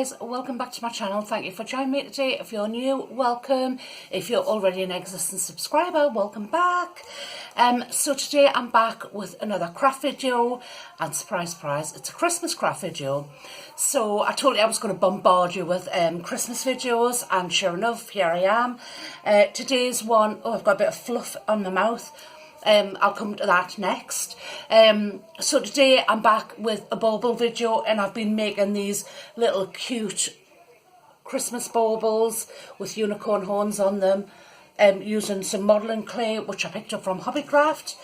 guys, welcome back to my channel. Thank you for joining me today. If you're new, welcome. If you're already an existing subscriber, welcome back. So today I'm back with another craft video, and surprise surprise, it's a Christmas craft video. So I told you I was going to bombard you with Christmas videos, and sure enough, here I am. Today's one, oh, I've got a bit of fluff on my mouth. I'll come to that next. So today I'm back with a bauble video, and I've been making these little cute Christmas baubles with unicorn horns on them, using some modelling clay which I picked up from Hobbycraft.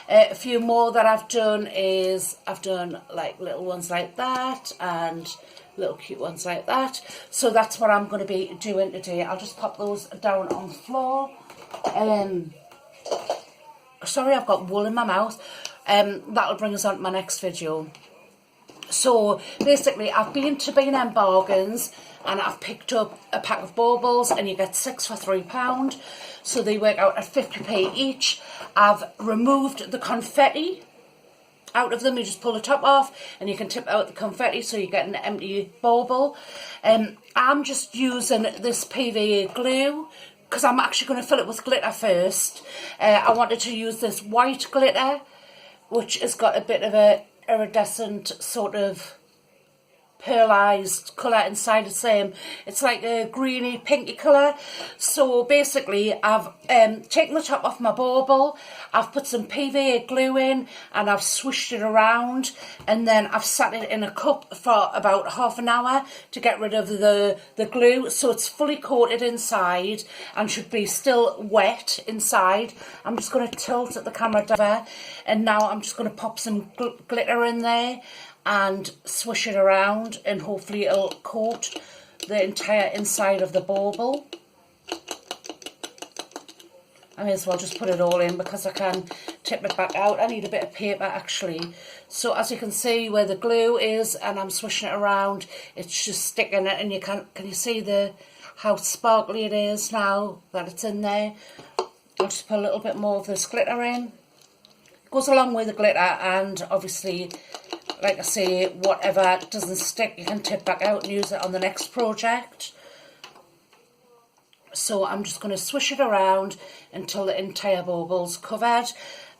A few more that I've done is I've done like little ones like that and little cute ones like that. So that's what I'm going to be doing today. I'll just pop those down on the floor. Sorry, I've got wool in my mouth. That'll bring us on to my next video. So basically, I've been to B&M Bargains and I've picked up a pack of baubles, and you get 6 for £3. So they work out at 50p each. I've removed the confetti out of them. You just pull the top off and you can tip out the confetti, so you get an empty bauble. I'm just using this PVA glue because I'm actually going to fill it with glitter first. I wanted to use this white glitter, which has got a bit of a iridescent sort of pearlized colour inside the same. It's like a greeny pinky colour. So basically I've taken the top off my bauble, I've put some PVA glue in and I've swished it around, and then I've sat it in a cup for about half an hour to get rid of the glue, so it's fully coated inside and should be still wet inside. I'm just going to tilt the camera over, and now I'm just going to pop some glitter in there and swish it around, and hopefully it'll coat the entire inside of the bauble. I may as well just put it all in because I can tip it back out. I need a bit of paper actually. So as you can see where the glue is, and I'm swishing it around, it's just sticking it, and you can you see how sparkly it is now that it's in there. I'll just put a little bit more of this glitter in. It goes along with the glitter, and obviously, like I say, whatever doesn't stick, you can tip back out and use it on the next project. So I'm just going to swish it around until the entire bauble's covered.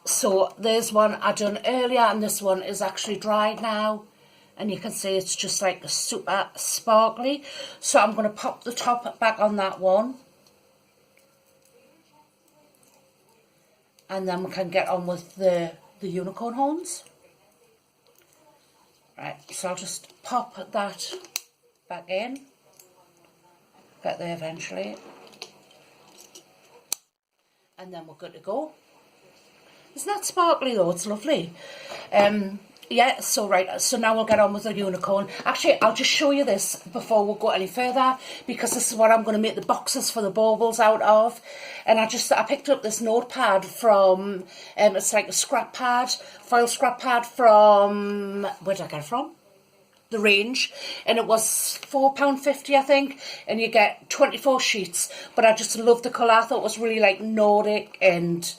So there's one I done earlier, and this one is actually dried now. And you can see it's just like super sparkly. So I'm going to pop the top back on that one. And then we can get on with the unicorn horns. Right, so I'll just pop that back in. Get there eventually. And then we're good to go. Isn't that sparkly though? It's lovely. Yeah, so right, so now we'll get on with the unicorn. Actually, I'll just show you this before we go any further, because this is what I'm going to make the boxes for the baubles out of. And I picked up this notepad from, it's like a scrap pad, foil scrap pad from, where did I get it from? The Range, and it was £4.50 I think, and you get 24 sheets. But I just love the colour. I thought it was really like Nordic and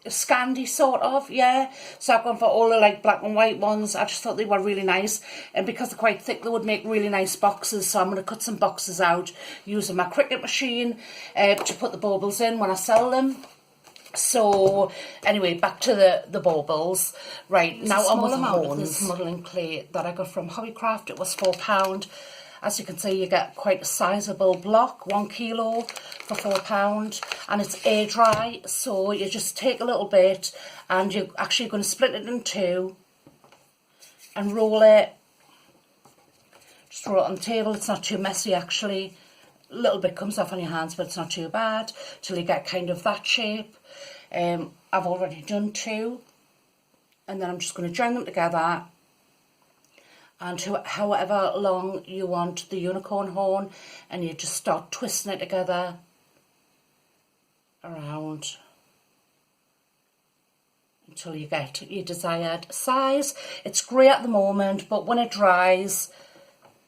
Scandi sort of, yeah. So I've gone for all the like black and white ones. I just thought they were really nice, and because they're quite thick, they would make really nice boxes. So I'm going to cut some boxes out using my Cricut machine to put the baubles in when I sell them. So anyway, back to the baubles. Right, now on with the horns. This modelling clay that I got from Hobbycraft. It was £4. As you can see, you get quite a sizable block, 1 kilo for £4, and it's air dry. So you just take a little bit, and you're actually going to split it in two and roll it. Just roll it on the table. It's not too messy actually. A little bit comes off on your hands, but it's not too bad till you get kind of that shape. I've already done 2, and then I'm just going to join them together, and however long you want the unicorn horn, and you just start twisting it together around until you get your desired size. It's grey at the moment, but when it dries,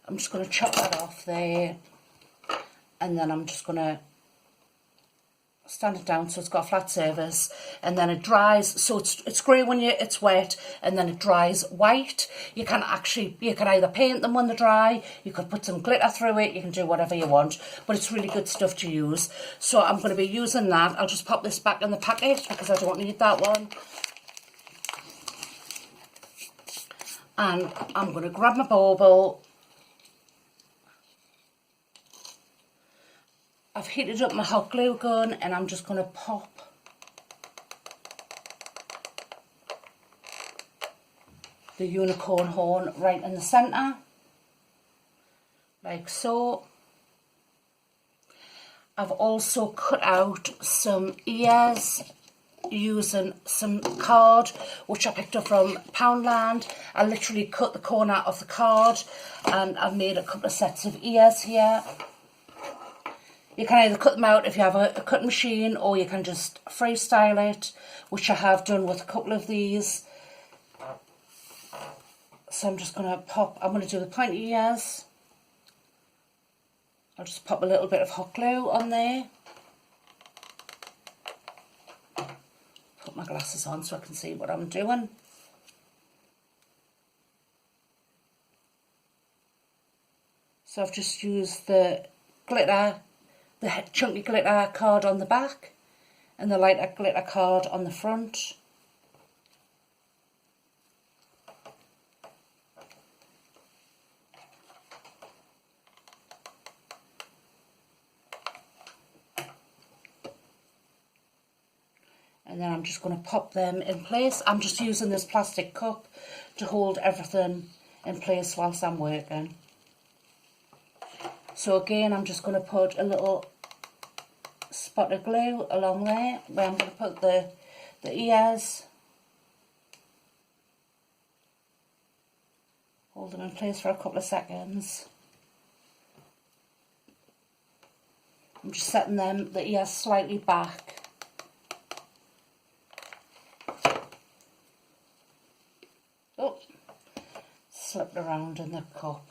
I'm just going to chop that off there, and then I'm just going to stand it down so it's got a flat surface, and then it dries. So it's grey when it's wet, and then it dries white. You can either paint them when they dry, you could put some glitter through it, you can do whatever you want, but it's really good stuff to use. So I'm going to be using that. I'll just pop this back in the packet because I don't need that one. And I'm going to grab my bauble. I've heated up my hot glue gun, and I'm just going to pop the unicorn horn right in the centre, like so. I've also cut out some ears using some card which I picked up from Poundland. I literally cut the corner of the card, and I've made a couple of sets of ears here. You can either cut them out if you have a cutting machine, or you can just freestyle it, which I have done with a couple of these. So I'm just going to I'm going to do the pointy ears. I'll just pop a little bit of hot glue on there. Put my glasses on so I can see what I'm doing. So I've just used the glitter, the chunky glitter card on the back and the lighter glitter card on the front. And then I'm just going to pop them in place. I'm just using this plastic cup to hold everything in place whilst I'm working. So again, I'm just going to put a little spot of glue along there where I'm going to put the ears. Hold them in place for a couple of seconds. I'm just setting the ears slightly back. Oh, slipped around in the cup.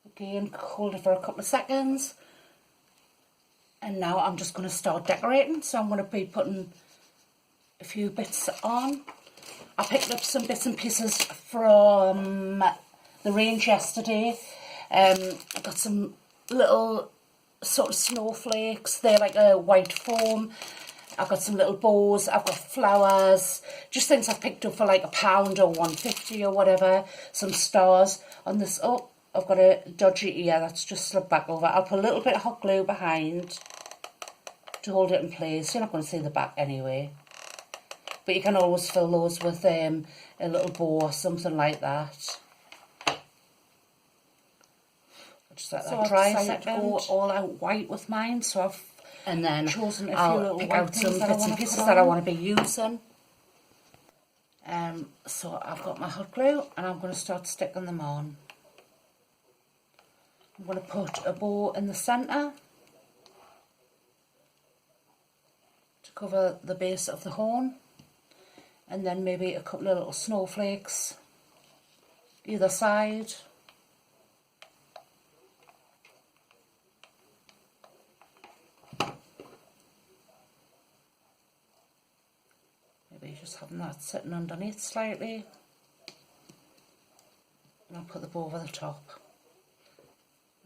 Again, hold it for a couple of seconds. And now I'm just going to start decorating. So I'm going to be putting a few bits on. I picked up some bits and pieces from the range yesterday. I got some little sort of snowflakes. They're like a white foam. I've got some little bows. I've got flowers. Just things I've picked up for like £1 or £1.50 or whatever. Some stars on this. Oh, I've got a dodgy ear that's just slipped back over. I'll put a little bit of hot glue behind to hold it in place. You're not going to see the back anyway. But you can always fill those with a little bow or something like that. Just let that dry a second. To go all out white with mine, so I've chosen a few little pick out some bits and pieces that I want to be using. So I've got my hot glue, and I'm going to start sticking them on. I'm going to put a bow in the centre to cover the base of the horn, and then maybe a couple of little snowflakes either side. Maybe just having that sitting underneath slightly, and I'll put the bow over the top.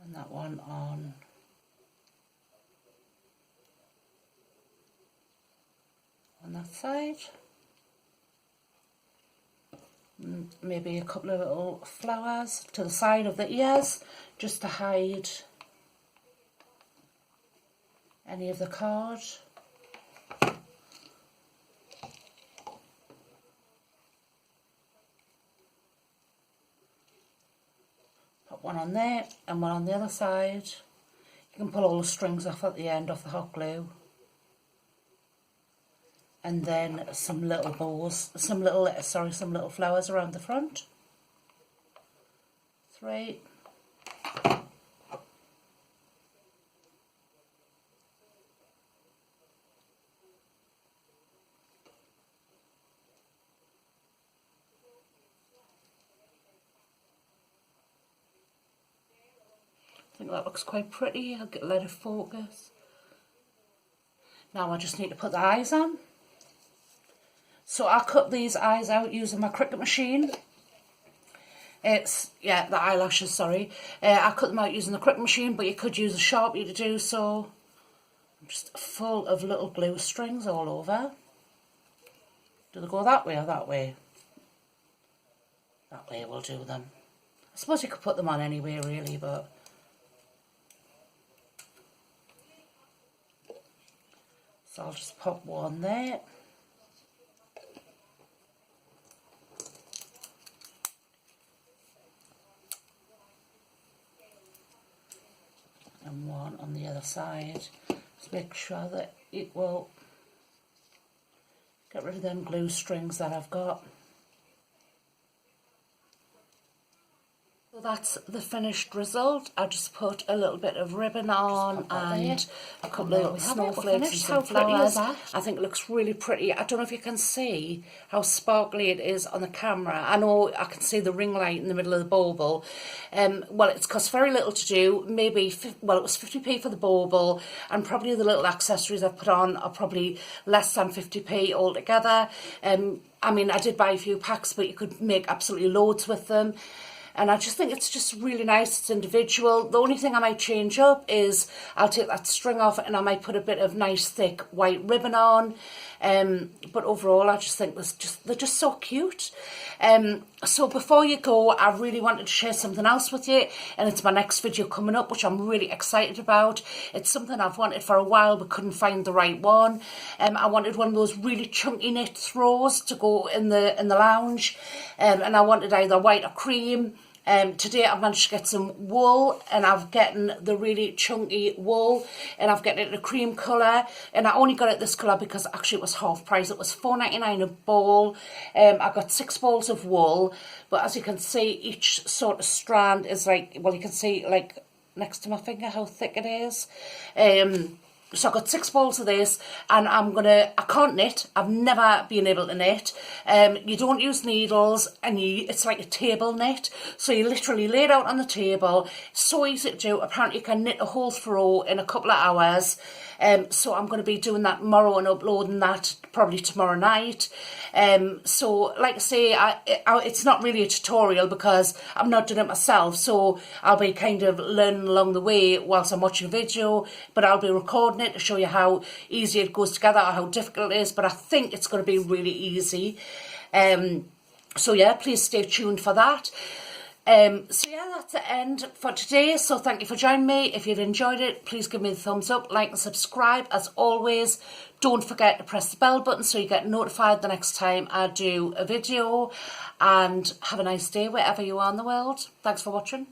And that one on that side. And maybe a couple of little flowers to the side of the ears, just to hide any of the card. One on there and one on the other side. You can pull all the strings off at the end of the hot glue. And then some little bows, some little flowers around the front. 3. I think that looks quite pretty. I'll let it focus. Now I just need to put the eyes on. So I cut these eyes out using my Cricut machine. It's, yeah, the eyelashes, sorry. I cut them out using the Cricut machine, but you could use a Sharpie to do so. I'm just full of little glue strings all over. Do they go that way or that way? That way will do them. I suppose you could put them on anyway, really, but... So I'll just pop one there. And one on the other side. Just make sure that it will get rid of them glue strings that I've got. So that's the finished result. I just put a little bit of ribbon on and a couple of little snowflakes and some flowers. I think it looks really pretty. I don't know if you can see how sparkly it is on the camera. I know I can see the ring light in the middle of the bauble. Well, it's cost very little to do. Maybe, well, it was 50p for the bauble, and probably the little accessories I've put on are probably less than 50p altogether. I mean, I did buy a few packs, but you could make absolutely loads with them. And I just think it's just really nice, it's individual. The only thing I might change up is I'll take that string off and I might put a bit of nice thick white ribbon on. But overall I just think they're just so cute. So before you go, I really wanted to share something else with you, and it's my next video coming up, which I'm really excited about. It's something I've wanted for a while but couldn't find the right one. I wanted one of those really chunky knit throws to go in the lounge, and I wanted either white or cream. Today I've managed to get some wool, and I've gotten the really chunky wool, and I've gotten it in a cream colour, and I only got it this colour because actually it was half price. It was $4.99 a ball. I got 6 balls of wool, but as you can see, each sort of strand is like, well, you can see like next to my finger how thick it is. So I've got 6 balls of this, and I can't knit. I've never been able to knit. You don't use needles, and it's like a table knit. So you literally lay it out on the table. So easy to do. Apparently you can knit a whole throw in a couple of hours. So I'm going to be doing that tomorrow and uploading that probably tomorrow night. So like I say, it's not really a tutorial because I'm not doing it myself. So I'll be kind of learning along the way whilst I'm watching a video, but I'll be recording it to show you how easy it goes together or how difficult it is. But I think it's going to be really easy. So yeah, please stay tuned for that. So yeah, that's the end for today. So thank you for joining me. If you've enjoyed it, please give me the thumbs up, like and subscribe. As always, don't forget to press the bell button so you get notified the next time I do a video. And have a nice day wherever you are in the world. Thanks for watching.